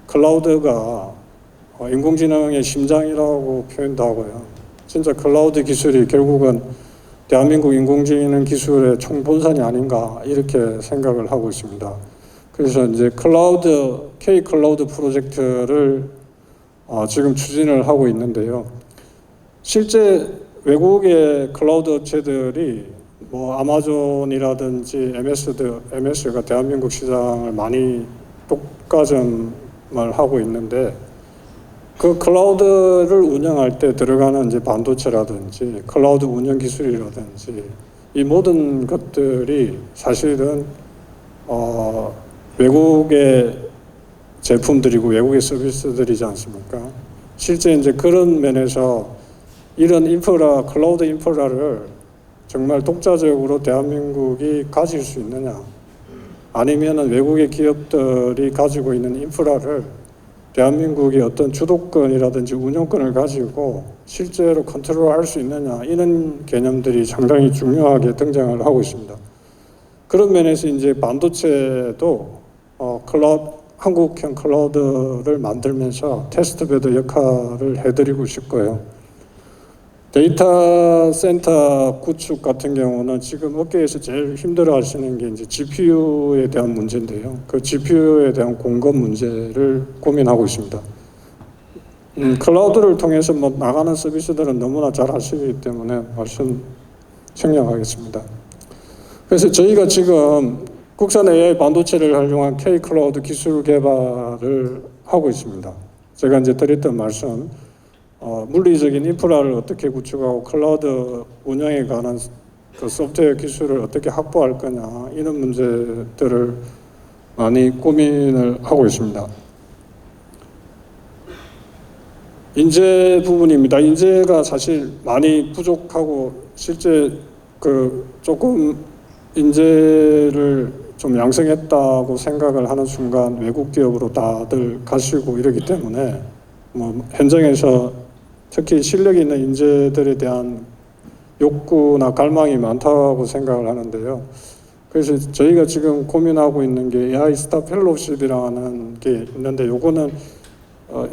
클라우드가 인공지능의 심장이라고 표현도 하고요. 진짜 클라우드 기술이 결국은 대한민국 인공지능 기술의 총본산이 아닌가 이렇게 생각을 하고 있습니다. 그래서 이제 K 클라우드 프로젝트를 지금 추진을 하고 있는데요. 실제 외국의 클라우드 업체들이 뭐 아마존이라든지 MS가 대한민국 시장을 많이 독과점을 하고 있는데, 그 클라우드를 운영할 때 들어가는 이제 반도체라든지 클라우드 운영 기술이라든지 이 모든 것들이 사실은 외국의 제품들이고 외국의 서비스들이지 않습니까? 실제 이제 그런 면에서 이런 인프라, 클라우드 인프라를 정말 독자적으로 대한민국이 가질 수 있느냐, 아니면은 외국의 기업들이 가지고 있는 인프라를 대한민국이 어떤 주도권이라든지 운영권을 가지고 실제로 컨트롤할 수 있느냐, 이런 개념들이 상당히 중요하게 등장을 하고 있습니다. 그런 면에서 이제 반도체도 한국형 클라우드를 만들면서 테스트베드 역할을 해드리고 싶고요. 데이터 센터 구축 같은 경우는 지금 업계에서 제일 힘들어 하시는 게 이제 GPU에 대한 문제인데요. 그 GPU에 대한 공급 문제를 고민하고 있습니다. 클라우드를 통해서 뭐 나가는 서비스들은 너무나 잘 아시기 때문에 말씀 생략하겠습니다. 그래서 저희가 지금 국산 AI 반도체를 활용한 K 클라우드 기술 개발을 하고 있습니다. 제가 이제 드렸던 말씀, 물리적인 인프라를 어떻게 구축하고 클라우드 운영에 관한 그 소프트웨어 기술을 어떻게 확보할 거냐, 이런 문제들을 많이 고민을 하고 있습니다. 인재 부분입니다. 인재가 사실 많이 부족하고, 실제 그 조금 인재를 좀 양성했다고 생각을 하는 순간 외국 기업으로 다들 가시고 이러기 때문에 뭐 현장에서 특히 실력 있는 인재들에 대한 욕구나 갈망이 많다고 생각을 하는데요. 그래서 저희가 지금 고민하고 있는 게 AI 스타 펠로우십이라는 게 있는데, 요거는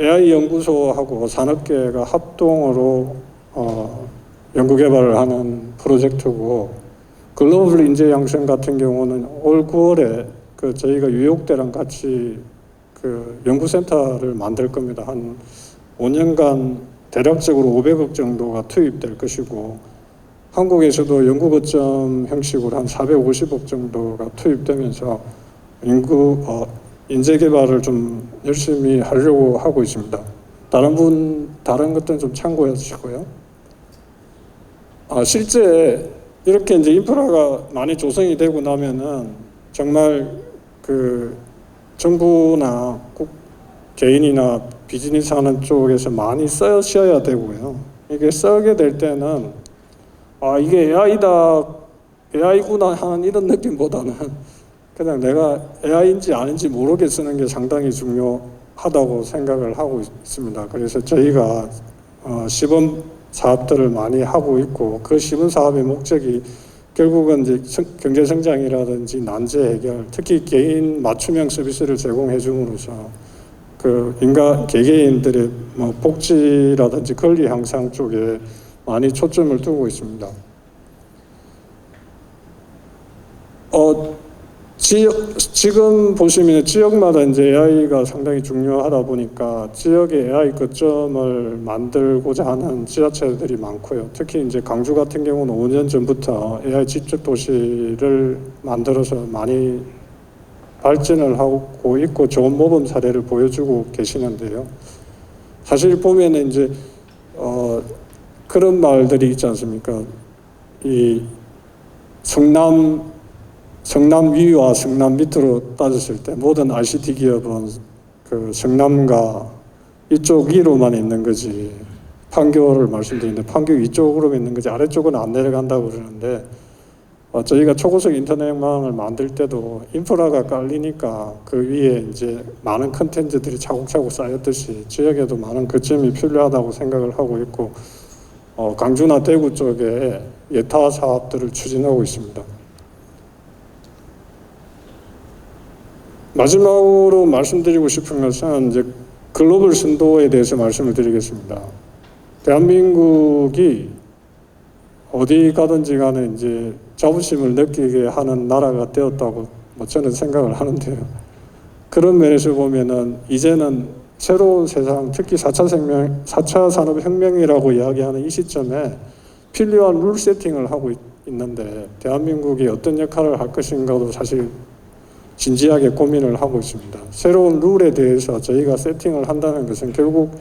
AI 연구소하고 산업계가 합동으로 연구 개발을 하는 프로젝트고, 글로벌 인재 양성 같은 경우는 올 9월에 그 저희가 유욕대랑 같이 그 연구센터를 만들 겁니다. 한 5년간 대략적으로 500억 정도가 투입될 것이고, 한국에서도 연구 거점 형식으로 한 450억 정도가 투입되면서 인재 개발을 좀 열심히 하려고 하고 있습니다. 다른 것들은 좀 참고해 주시고요. 실제 이렇게 이제 인프라가 많이 조성이 되고 나면은 정말 그 정부나 개인이나 비즈니스 하는 쪽에서 많이 쓰셔야 되고요. 이게 쓰게 될 때는 이게 AI구나 하는 이런 느낌보다는 그냥 내가 AI인지 아닌지 모르게 쓰는 게 상당히 중요하다고 생각을 하고 있습니다. 그래서 저희가 시범 사업들을 많이 하고 있고, 그 시범 사업의 목적이 결국은 이제 경제 성장이라든지 난제 해결, 특히 개인 맞춤형 서비스를 제공해 줌으로써 그 개개인들의 뭐 복지라든지 권리 향상 쪽에 많이 초점을 두고 있습니다. 지금 보시면 지역마다 이제 AI가 상당히 중요하다 보니까 지역의 AI 거점을 만들고자 하는 지자체들이 많고요. 특히 이제 강주 같은 경우는 5년 전부터 AI 집적 도시를 만들어서 많이 발전을 하고 있고 좋은 모범 사례를 보여주고 계시는데요. 사실 보면은 이제 그런 말들이 있지 않습니까? 이 성남 위와 성남 밑으로 따졌을 때 모든 ICT 기업은 그 성남과 이쪽 위로만 있는 거지, 판교를 말씀드리는데 판교 위쪽으로 있는 거지 아래쪽은 안 내려간다고 그러는데, 저희가 초고속 인터넷망을 만들 때도 인프라가 깔리니까 그 위에 이제 많은 컨텐츠들이 차곡차곡 쌓였듯이 지역에도 많은 거점이 필요하다고 생각을 하고 있고, 강주나 대구 쪽에 예타 사업들을 추진하고 있습니다. 마지막으로 말씀드리고 싶은 것은 이제 글로벌 선도에 대해서 말씀을 드리겠습니다. 대한민국이 어디 가든지 간에 이제 자부심을 느끼게 하는 나라가 되었다고 저는 생각을 하는데요. 그런 면에서 보면은 이제는 새로운 세상, 특히 4차 산업혁명이라고 이야기하는 이 시점에 필요한 룰 세팅을 하고 있는데 대한민국이 어떤 역할을 할 것인가도 사실 진지하게 고민을 하고 있습니다. 새로운 룰에 대해서 저희가 세팅을 한다는 것은 결국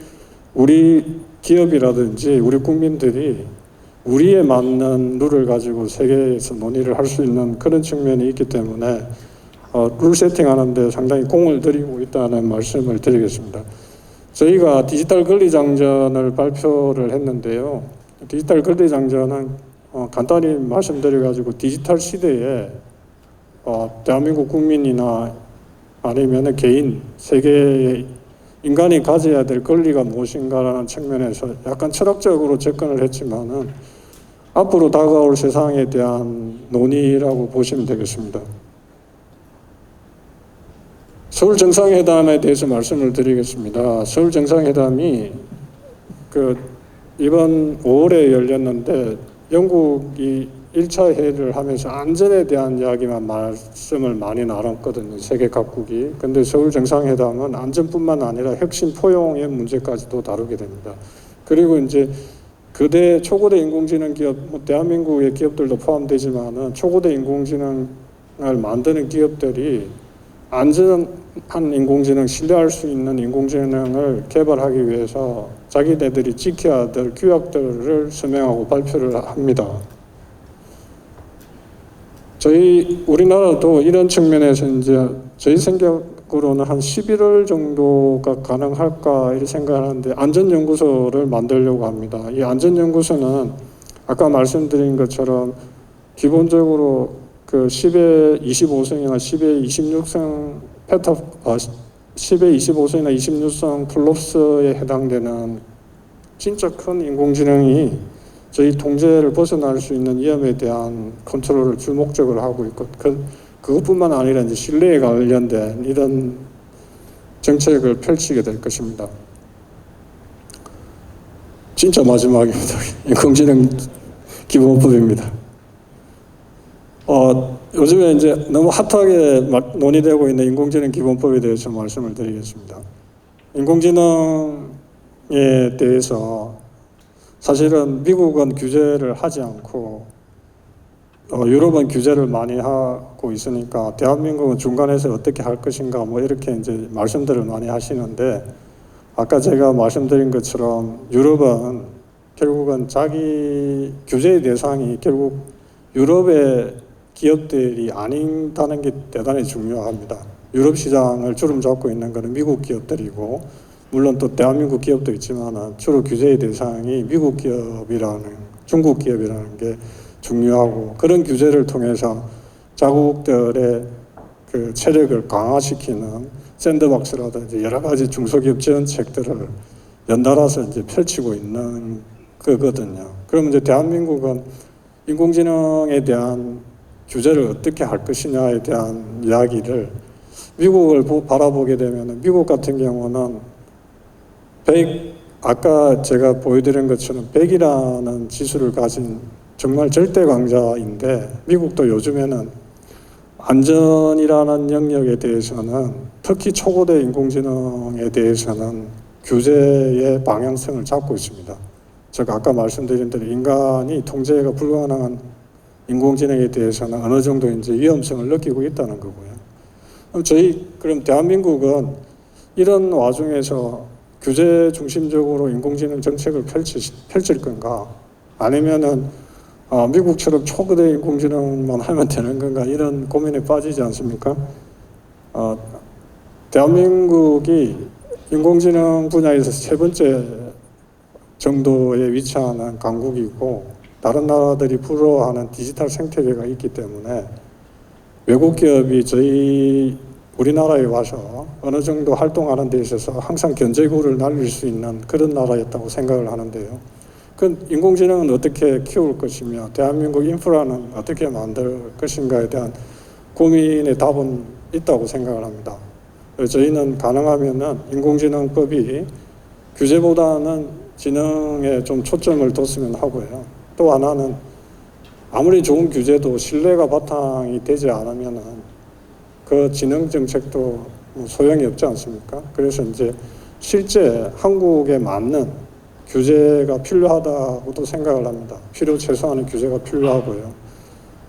우리 기업이라든지 우리 국민들이 우리에 맞는 룰을 가지고 세계에서 논의를 할 수 있는 그런 측면이 있기 때문에 룰 세팅하는 데 상당히 공을 들이고 있다는 말씀을 드리겠습니다. 저희가 디지털 권리장전을 발표를 했는데요. 디지털 권리장전은 간단히 말씀드려가지고 디지털 시대에 대한민국 국민이나 아니면 개인, 세계의 인간이 가져야 될 권리가 무엇인가라는 측면에서 약간 철학적으로 접근을 했지만은 앞으로 다가올 세상에 대한 논의라고 보시면 되겠습니다. 서울 정상회담에 대해서 말씀을 드리겠습니다. 서울 정상회담이 이번 5월에 열렸는데 영국이 1차 회의를 하면서 안전에 대한 이야기만 말씀을 많이 나눴거든요. 세계 각국이. 근데 서울 정상회담은 안전뿐만 아니라 혁신 포용의 문제까지도 다루게 됩니다. 그리고 이제 초고대 인공지능 기업, 대한민국의 기업들도 포함되지만은 초고대 인공지능을 만드는 기업들이 안전한 인공지능, 신뢰할 수 있는 인공지능을 개발하기 위해서 자기네들이 지켜야 될 규약들을 서명하고 발표를 합니다. 우리나라도 이런 측면에서 이제 저희 생각으로는 한 11월 정도가 가능할까 이렇게 생각하는데 안전연구소를 만들려고 합니다. 이 안전연구소는 아까 말씀드린 것처럼 기본적으로 그 10의 25성이나 10의 26성 10의 25성이나 26성 플롭스에 해당되는 진짜 큰 인공지능이 저희 통제를 벗어날 수 있는 위험에 대한 컨트롤을 주 목적으로 하고 있고 그것뿐만 아니라 이제 신뢰에 관련된 이런 정책을 펼치게 될 것입니다. 진짜 마지막입니다. 인공지능 기본법입니다. 요즘에 이제 너무 핫하게 논의되고 있는 인공지능 기본법에 대해서 말씀을 드리겠습니다. 인공지능에 대해서 사실은 미국은 규제를 하지 않고 유럽은 규제를 많이 하고 있으니까 대한민국은 중간에서 어떻게 할 것인가 이렇게 이제 말씀들을 많이 하시는데, 아까 제가 말씀드린 것처럼 유럽은 결국은 자기 규제의 대상이 결국 유럽의 기업들이 아닌다는 게 대단히 중요합니다. 유럽 시장을 주름 잡고 있는 것은 미국 기업들이고, 물론 또 대한민국 기업도 있지만 주로 규제의 대상이 미국 기업이라는, 중국 기업이라는 게 중요하고, 그런 규제를 통해서 자국들의 그 체력을 강화시키는 샌드박스라든지 여러 가지 중소기업 지원책들을 연달아서 이제 펼치고 있는 거거든요. 그럼 이제 대한민국은 인공지능에 대한 규제를 어떻게 할 것이냐에 대한 이야기를 미국을 바라보게 되면 미국 같은 경우는 100, 아까 제가 보여드린 것처럼 100이라는 지수를 가진 정말 절대 강자인데 미국도 요즘에는 안전이라는 영역에 대해서는 특히 초고대 인공지능에 대해서는 규제의 방향성을 잡고 있습니다. 제가 아까 말씀드린 대로 인간이 통제가 불가능한 인공지능에 대해서는 어느 정도 이제 위험성을 느끼고 있다는 거고요. 그럼 대한민국은 이런 와중에서 규제 중심적으로 인공지능 정책을 펼칠 건가? 아니면은 미국처럼 초거대 인공지능만 하면 되는 건가? 이런 고민에 빠지지 않습니까? 대한민국이 인공지능 분야에서 세 번째 정도에 위치하는 강국이고 다른 나라들이 부러워하는 디지털 생태계가 있기 때문에 외국 기업이 우리나라에 와서 어느 정도 활동하는 데 있어서 항상 견제구를 날릴 수 있는 그런 나라였다고 생각을 하는데요. 그 인공지능은 어떻게 키울 것이며 대한민국 인프라는 어떻게 만들 것인가에 대한 고민의 답은 있다고 생각을 합니다. 저희는 가능하면은 인공지능법이 규제보다는 지능에 좀 초점을 뒀으면 하고요. 또 하나는 아무리 좋은 규제도 신뢰가 바탕이 되지 않으면은 그 지능 정책도 소용이 없지 않습니까? 그래서 이제 실제 한국에 맞는 규제가 필요하다고도 생각을 합니다. 필요 최소한의 규제가 필요하고요.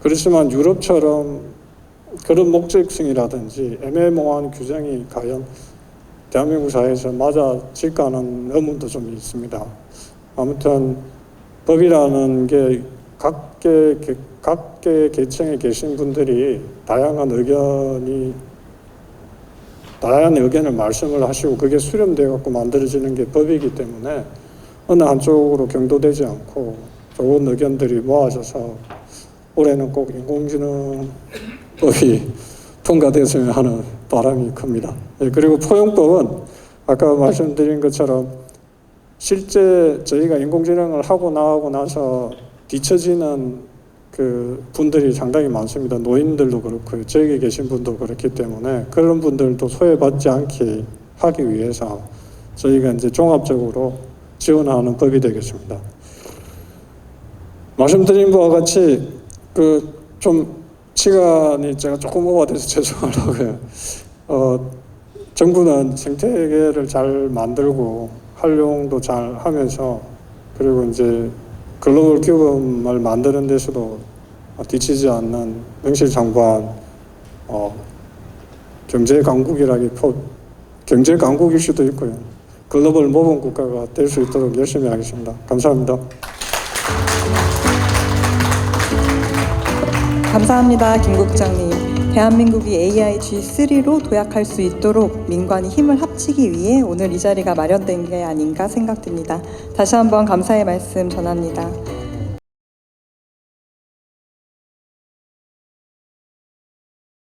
그렇지만 유럽처럼 그런 목적성이라든지 애매모호한 규정이 과연 대한민국 사회에서 맞아질까 하는 의문도 좀 있습니다. 아무튼 법이라는 게 각계 계층에 계신 분들이 다양한 의견을 말씀을 하시고 그게 수렴되어 갖고 만들어지는 게 법이기 때문에 어느 한쪽으로 경도되지 않고 좋은 의견들이 모아져서 올해는 꼭 인공지능법이 통과됐으면 하는 바람이 큽니다. 그리고 포용법은 아까 말씀드린 것처럼 실제 저희가 인공지능을 하고 나가고 나서 뒤처지는 그 분들이 상당히 많습니다. 노인들도 그렇고요. 저기 계신 분도 그렇기 때문에 그런 분들도 소외받지 않게 하기 위해서 저희가 이제 종합적으로 지원하는 법이 되겠습니다. 말씀드린 바와 같이 좀 시간이 제가 조금 오버돼서 죄송하고요. 정부는 생태계를 잘 만들고 활용도 잘 하면서 그리고 이제 글로벌 기업을 만드는 데서도 뒤치지 않는 명실상부한 경제 강국일 수도 있고요. 글로벌 모범 국가가 될 수 있도록 열심히 하겠습니다. 감사합니다.
감사합니다, 김 국장님. 대한민국이 AI G3로 도약할 수 있도록 민관이 힘을 합치기 위해 오늘 이 자리가 마련된 게 아닌가 생각됩니다. 다시 한번 감사의 말씀 전합니다.